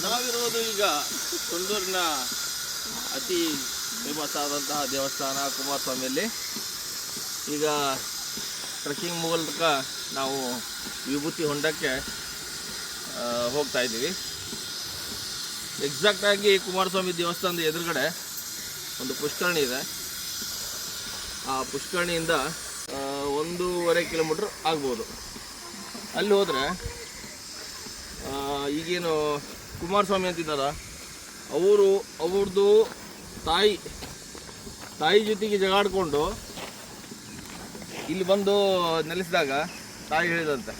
ನಾವಿರೋದು ಈಗ ಸಂಡೂರಿನ ಅತಿ ಫೇಮಸ್ ಆದಂತಹ ದೇವಸ್ಥಾನ ಕುಮಾರಸ್ವಾಮಿಯಲ್ಲಿ. ಈಗ ಟ್ರೆಕ್ಕಿಂಗ್ ಮೂಲಕ ನಾವು ವಿಭೂತಿ ಹೊಂಡಕ್ಕೆ ಹೋಗ್ತಾ ಇದ್ದೀವಿ. ಎಕ್ಸಾಕ್ಟಾಗಿ ಕುಮಾರಸ್ವಾಮಿ ದೇವಸ್ಥಾನದ ಎದುರುಗಡೆ ಒಂದು ಪುಷ್ಕರಣಿ ಇದೆ. ಆ ಪುಷ್ಕರಣಿಯಿಂದ 1.5 ಕಿಲೋಮೀಟ್ರ್ ಆಗ್ಬೋದು. ಅಲ್ಲಿ ಹೋದರೆ ಈಗೇನು ಕುಮಾರಸ್ವಾಮಿ ಅಂತಿದ್ದಾರ ಅವ್ರದ್ದು ತಾಯಿ ಜೊತೆಗೆ ಜಗಾಡ್ಕೊಂಡು ಇಲ್ಲಿ ಬಂದು ನೆಲೆಸಿದಾಗ ತಾಯಿ ಹೇಳಿದಂತೆ,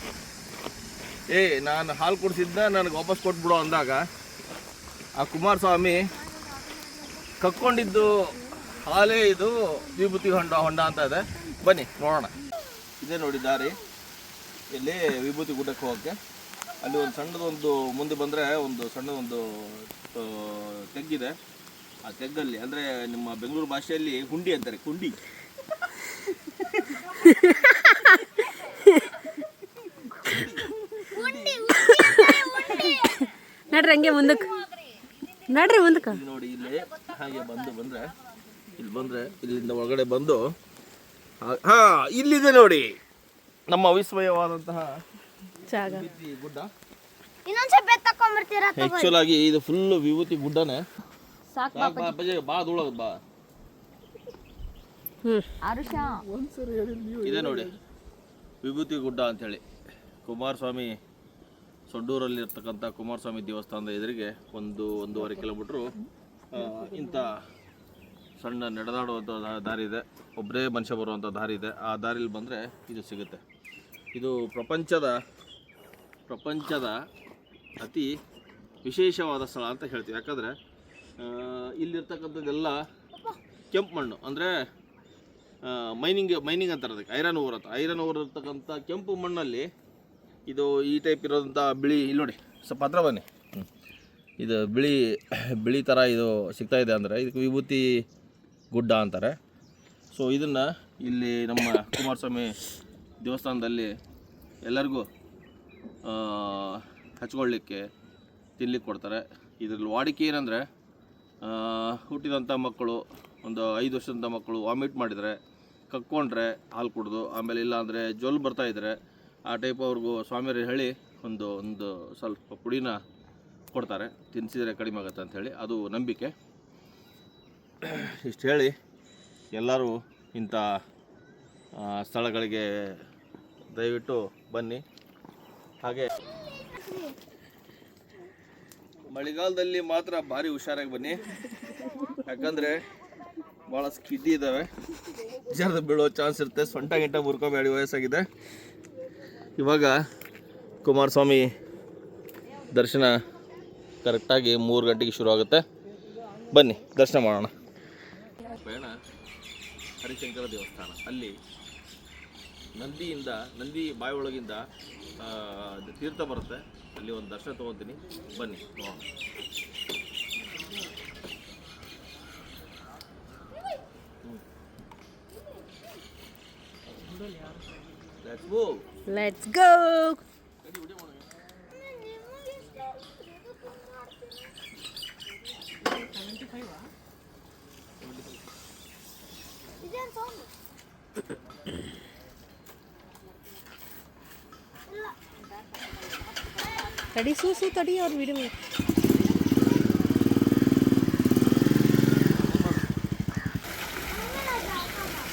ನಾನು ಹಾಲು ಕುಡಿಸಿದ್ದ ನನಗೆ ವಾಪಸ್ ಕೊಟ್ಬಿಡು ಅಂದಾಗ ಆ ಕುಮಾರಸ್ವಾಮಿ ಕಕ್ಕೊಂಡಿದ್ದು ಹಾಲೇ ಇದು ವಿಭೂತಿ ಹೊಂಡ ಅಂತ ಇದೆ. ಬನ್ನಿ ನೋಡೋಣ. ಇದೇ ನೋಡಿ ದಾರಿ, ಇಲ್ಲಿ ವಿಭೂತಿ ಗುಡ್ಡಕ್ಕೆ ಹೋಗೋಕ್ಕೆ. ಅಲ್ಲಿ ಒಂದು ಸಣ್ಣದೊಂದು ಮುಂದೆ ಬಂದರೆ ಒಂದು ಸಣ್ಣದೊಂದು ತೆಗ್ಗಿದೆ. ಆ ತೆಗ್ಗಲ್ಲಿ ಅಂದರೆ ನಿಮ್ಮ ಬೆಂಗಳೂರು ಭಾಷೆಯಲ್ಲಿ ಹುಂಡಿ ಅಂತಾರೆ, ಕುಂಡಿ. ನಡ್ರಿ ಹಂಗೆ ಮುಂದಕ್ಕೆ ನಡ್ರಿ ಮುಂದಕ್ಕೆ ನೋಡಿ. ಇಲ್ಲಿ ಹಾಗೆ ಬಂದರೆ ಇಲ್ಲಿಂದ ಒಳಗಡೆ ಬಂದು ಇಲ್ಲಿದೆ ನೋಡಿ ನಮ್ಮ ಅವಿಸ್ಮಯವಾದಂತಹ ಗುಡ್ಡ. ಆಕ್ಚುಲ್ ಆಗಿ ಇದು ಫುಲ್ ವಿಭೂತಿ ಗುಡ್ಡನೇ. ಬಾ ಧೂಳೋದು ಬಾ. ಇದೆ ನೋಡಿ ವಿಭೂತಿ ಗುಡ್ಡ ಅಂಥೇಳಿ. ಕುಮಾರಸ್ವಾಮಿ ಸಂಡೂರಲ್ಲಿರ್ತಕ್ಕಂಥ ಕುಮಾರಸ್ವಾಮಿ ದೇವಸ್ಥಾನದ ಎದುರಿಗೆ 1.5 ಕಿಲೋಮೀಟ್ರು ಇಂಥ ಸಣ್ಣ ನಡೆದಾಡುವಂಥ ದಾರಿ ಇದೆ. ಒಬ್ಬರೇ ಮನುಷ್ಯ ಬರುವಂಥ ದಾರಿ ಇದೆ. ಆ ದಾರಿಲಿ ಬಂದರೆ ಇದು ಸಿಗುತ್ತೆ. ಇದು ಪ್ರಪಂಚದ ಅತಿ ವಿಶೇಷವಾದ ಸ್ಥಳ ಅಂತ ಹೇಳ್ತೀವಿ. ಯಾಕಂದರೆ ಇಲ್ಲಿರ್ತಕ್ಕಂಥದ್ದೆಲ್ಲ ಕೆಂಪು ಮಣ್ಣು, ಅಂದರೆ ಮೈನಿಂಗ್ ಅಂತಾರೆ ಅದಕ್ಕೆ. ಐರನ್ ಓರ್ ಇರ್ತಕ್ಕಂಥ ಕೆಂಪು ಮಣ್ಣಲ್ಲಿ ಇದು ಈ ಟೈಪ್ ಇರೋದಂಥ ಬಿಳಿ, ಇಲ್ಲಿ ನೋಡಿ ಸ್ವಲ್ಪ ಹತ್ರ ಬನ್ನಿ, ಇದು ಬಿಳಿ ಥರ ಇದು ಸಿಗ್ತಾಯಿದೆ. ಅಂದರೆ ಇದಕ್ಕೆ ವಿಭೂತಿ ಗುಡ್ಡ ಅಂತಾರೆ. ಸೊ ಇದನ್ನು ಇಲ್ಲಿ ನಮ್ಮ ಕುಮಾರಸ್ವಾಮಿ ದೇವಸ್ಥಾನದಲ್ಲಿ ಎಲ್ಲರಿಗೂ ಹಚ್ಕೊಳ್ಳಿಕ್ಕೆ ತಿನ್ಲಿಕ್ಕೆ ಕೊಡ್ತಾರೆ. ಇದರಲ್ಲಿ ವಾಡಿಕೆ ಏನಂದರೆ ಹುಟ್ಟಿದಂಥ ಮಕ್ಕಳು, ಒಂದು 5 ವರ್ಷದ ಮಕ್ಕಳು ವಾಮಿಟ್ ಮಾಡಿದರೆ, ಕಕ್ಕೊಂಡ್ರೆ ಹಾಲು ಕುಡಿದು, ಆಮೇಲೆ ಇಲ್ಲ ಅಂದರೆ ಜೊಲ್ ಬರ್ತಾಯಿದ್ರೆ ಆ ಟೈಪ್ ಅವ್ರಿಗೂ ಸ್ವಾಮಿಯರು ಹೇಳಿ ಒಂದು ಸ್ವಲ್ಪ ಪುಡಿನ ಕೊಡ್ತಾರೆ, ತಿನ್ನಿಸಿದರೆ ಕಡಿಮೆ ಆಗುತ್ತೆ ಅಂಥೇಳಿ. ಅದು ನಂಬಿಕೆ. ಇಷ್ಟು ಹೇಳಿ ಎಲ್ಲರೂ ಇಂಥ ಸ್ಥಳಗಳಿಗೆ ದಯವಿಟ್ಟು ಬನ್ನಿ. ಹಾಗೆ ಮಳೆಗಾಲದಲ್ಲಿ ಮಾತ್ರ ಭಾರಿ ಹುಷಾರಾಗಿ ಬನ್ನಿ. ಯಾಕಂದರೆ ಭಾಳ ಸ್ಕಿಡ್ಡಿ ಇದ್ದಾವೆ, ಜರದ ಬೀಳೋ ಚಾನ್ಸ್ ಇರುತ್ತೆ. ಸೊಂಟ ಗಿಂಟ ಮುರ್ಕೋಬೇಡಿ, ವಯಸ್ಸಾಗಿದೆ. ಇವಾಗ ಕುಮಾರಸ್ವಾಮಿ ದರ್ಶನ ಕರೆಕ್ಟಾಗಿ 3 ಗಂಟೆಗೆ ಶುರು ಆಗುತ್ತೆ. ಬನ್ನಿ ದರ್ಶನ ಮಾಡೋಣ. ಪಯಣ ಹರಿಶಂಕರ ದೇವಸ್ಥಾನ. ಅಲ್ಲಿ ನಂದಿ ಬಾಯಿ ಒಳಗಿಂದ ತೀರ್ಥ ಬರುತ್ತೆ. ಅಲ್ಲಿ ಒಂದು ದರ್ಶನ ತೊಗೊತೀನಿ. ಬನ್ನಿ ನೋಡೋಣ. Let's go. ತಡಿ ಸೂಸು ತಡಿ, ಅವ್ರು ವಿಡಿಯೋ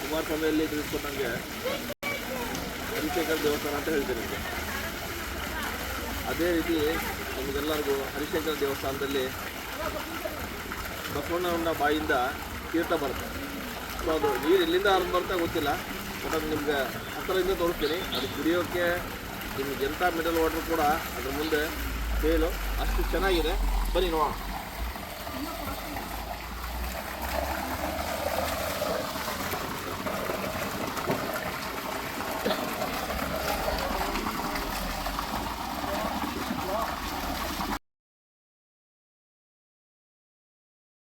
ಕುಮಾರಸ್ವಾಮಿಯಲ್ಲಿ ತಿಳಿಸ್ಕೊಂಡಂಗೆ ಹರಿಶಂಕರ ದೇವಸ್ಥಾನ ಅಂತ ಹೇಳ್ತೀನಿ. ಅದೇ ರೀತಿ ನಮಗೆಲ್ಲರಿಗೂ ಹರಿಶಂಕರ ದೇವಸ್ಥಾನದಲ್ಲಿ ಬಸವಣ್ಣನ ಬಾಯಿಂದ ತೀರ್ಥ ಬರುತ್ತೆ. ಸೊ ಅದು ನೀರು ಎಲ್ಲಿಂದ ಹರಿದು ಬರ್ತಾ ಗೊತ್ತಿಲ್ಲ, ಬಟ್ ಅದು ನಿಮ್ಗೆ ಹತ್ತಿರದಿಂದ ತೋರಿಸ್ತೀನಿ. ಅದು ಕುಡಿಯೋಕ್ಕೆ ನಿಮ್ಗೆ ಎಂಥ ಮಿನರಲ್ ವಾಟರ್ ಕೂಡ ಅದ್ರ ಮುಂದೆ ಫೇಲು, ಅಷ್ಟು ಚೆನ್ನಾಗಿದೆ. ಬನ್ನಿ ನೋಡೋಣ.